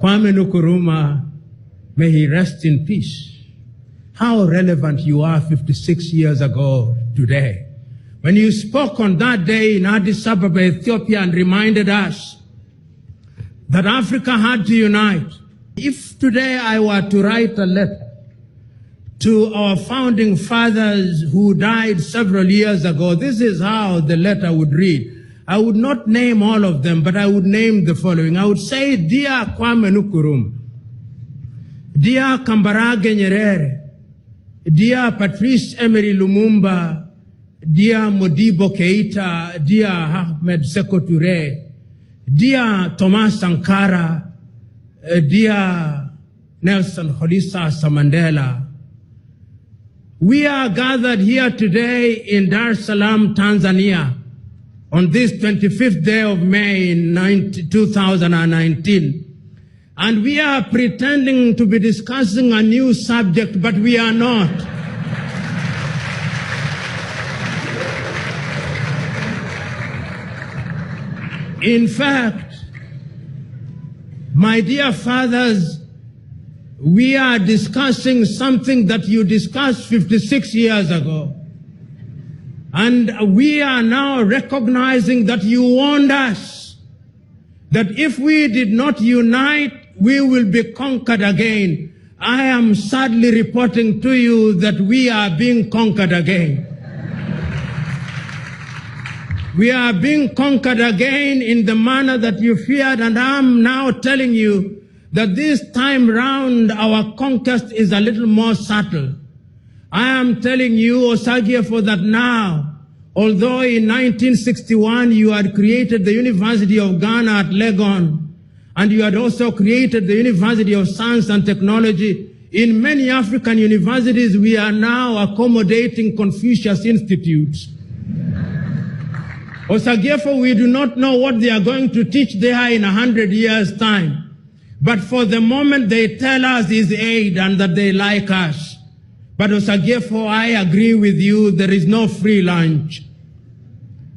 Kwame Nkrumah, may he rest in peace. How relevant you are 56 years ago today, when you spoke on that day in Addis Ababa, Ethiopia, and reminded us that Africa had to unite. If today I were to write a letter to our founding fathers who died several years ago, this is how the letter would read. I would not name all of them, but I would name the following. I would say, Dear Kwame Nkrumah, Dear Kambarage Nyerere, Dear Patrice Emery Lumumba, Dear Modibo Keita, Dear Ahmed Sékou Touré, Dear Thomas Sankara, Dear Nelson Mandela, we are gathered here today in Dar es Salaam, Tanzania, on this 25th day of May in 2019. And we are pretending to be discussing a new subject, but we are not. In fact, my dear fathers, we are discussing something that you discussed 56 years ago. And we are now recognizing that you warned us that if we did not unite, we will be conquered again. I am sadly reporting to you that we are being conquered again. We are being conquered again in the manner that you feared, and I'm now telling you that this time round our conquest is a little more subtle. I am telling you, Osagyefo, that now, although in 1961 you had created the University of Ghana at Legon, and you had also created the University of Science and Technology, in many African universities we are now accommodating Confucius Institutes. Osagyefo, we do not know what they are going to teach there in 100 years' time. But for the moment they tell us is aid and that they like us. But Osagyefo, I agree with you, there is no free lunch.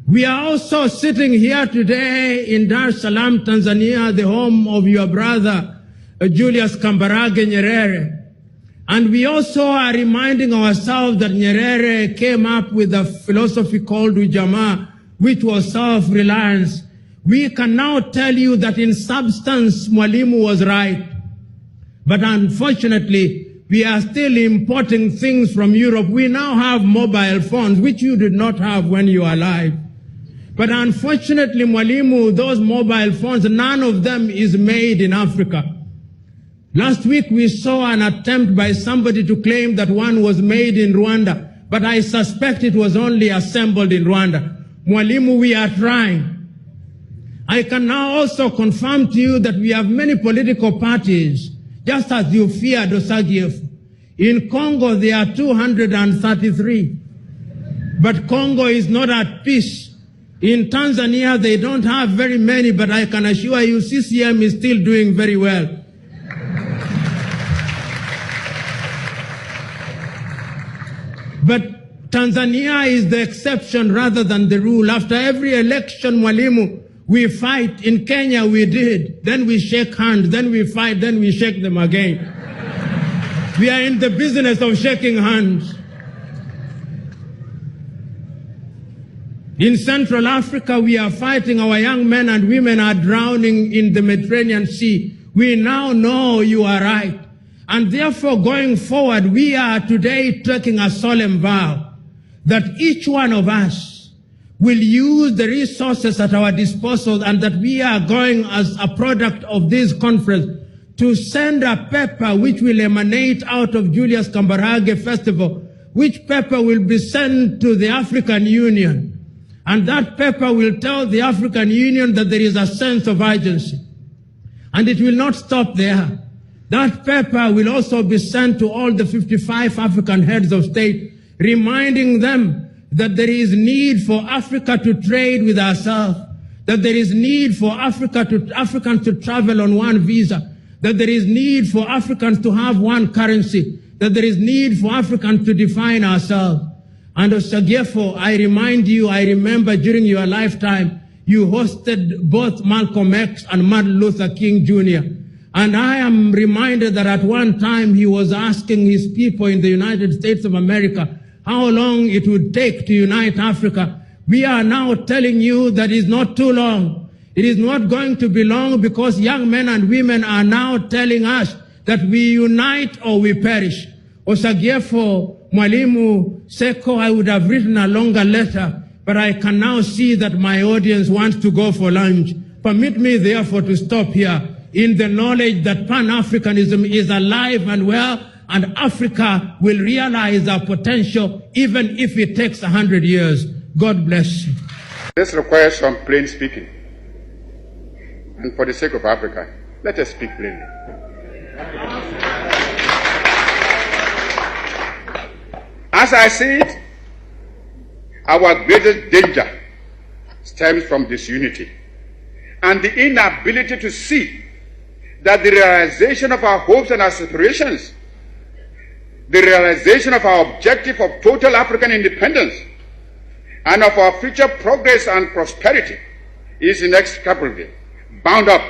We are also sitting here today in Dar es Salaam, Tanzania, the home of your brother, Julius Kambarage Nyerere. And we also are reminding ourselves that Nyerere came up with a philosophy called Ujamaa, which was self-reliance. We can now tell you that in substance, Mwalimu was right. But unfortunately, we are still importing things from Europe. We now have mobile phones, which you did not have when you were alive. But unfortunately, Mwalimu, those mobile phones, none of them is made in Africa. Last week, we saw an attempt by somebody to claim that one was made in Rwanda, but I suspect it was only assembled in Rwanda. Mwalimu, we are trying. I can now also confirm to you that we have many political parties, just as you feared, Osagyefo. In Congo, there are 233. But Congo is not at peace. In Tanzania, they don't have very many, but I can assure you CCM is still doing very well. But Tanzania is the exception rather than the rule. After every election, Mwalimu, we fight. In Kenya, we did. Then we shake hands. Then we fight. Then we shake them again. We are in the business of shaking hands. In Central Africa, we are fighting. Our young men and women are drowning in the Mediterranean Sea. We now know you are right. And therefore, going forward, we are today taking a solemn vow that each one of us will use the resources at our disposal, and that we are going as a product of this conference to send a paper which will emanate out of Julius Kambarage Festival, which paper will be sent to the African Union. And that paper will tell the African Union that there is a sense of urgency. And it will not stop there. That paper will also be sent to all the 55 African heads of state, reminding them that there is need for Africa to trade with ourselves, that there is need for Africans to travel on one visa, that there is need for Africans to have one currency, that there is need for Africans to define ourselves. And Osagyefo, I remind you, I remember during your lifetime, you hosted both Malcolm X and Martin Luther King Jr. And I am reminded that at one time he was asking his people in the United States of America how long it would take to unite Africa. We are now telling you that it's not too long. It is not going to be long, because young men and women are now telling us that we unite or we perish. Osagiefo Mwalimu Seko, I would have written a longer letter, but I can now see that my audience wants to go for lunch. Permit me, therefore, to stop here in the knowledge that Pan-Africanism is alive and well, and Africa will realize our potential even if it takes 100 years. God bless you. This requires some plain speaking. And for the sake of Africa, let us speak plainly. As I said, our greatest danger stems from disunity and the inability to see that the realization of our hopes and aspirations, the realization of our objective of total African independence, and of our future progress and prosperity is inextricably bound up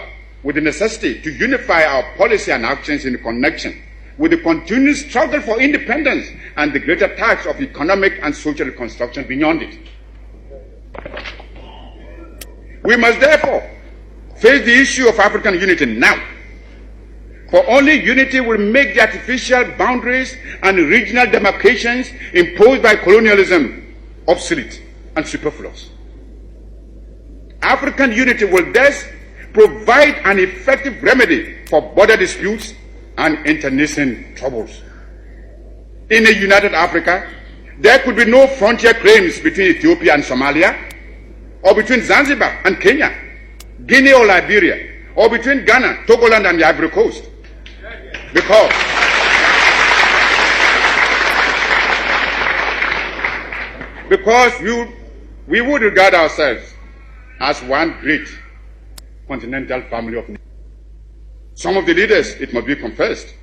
with the necessity to unify our policy and actions in connection with the continued struggle for independence and the greater task of economic and social reconstruction beyond it. We must therefore face the issue of African unity now, for only unity will make the artificial boundaries and regional demarcations imposed by colonialism obsolete and superfluous. African unity will thus provide an effective remedy for border disputes and internecine troubles. In a united Africa, there could be no frontier claims between Ethiopia and Somalia, or between Zanzibar and Kenya, Guinea or Liberia, or between Ghana, Togoland and the Ivory Coast. Because we would regard ourselves as one great continental family of nations. Some of the leaders, it must be confessed,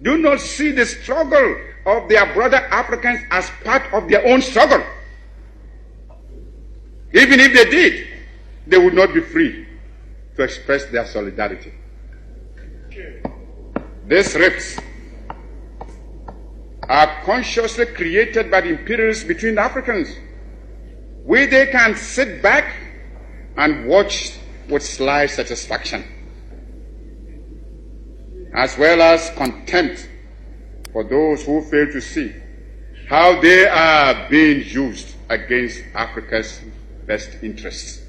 do not see the struggle of their brother Africans as part of their own struggle. Even if they did, they would not be free to express their solidarity. These rifts are consciously created by the imperialists between Africans, where they can sit back and watch with sly satisfaction, as well as contempt for those who fail to see how they are being used against Africa's best interests.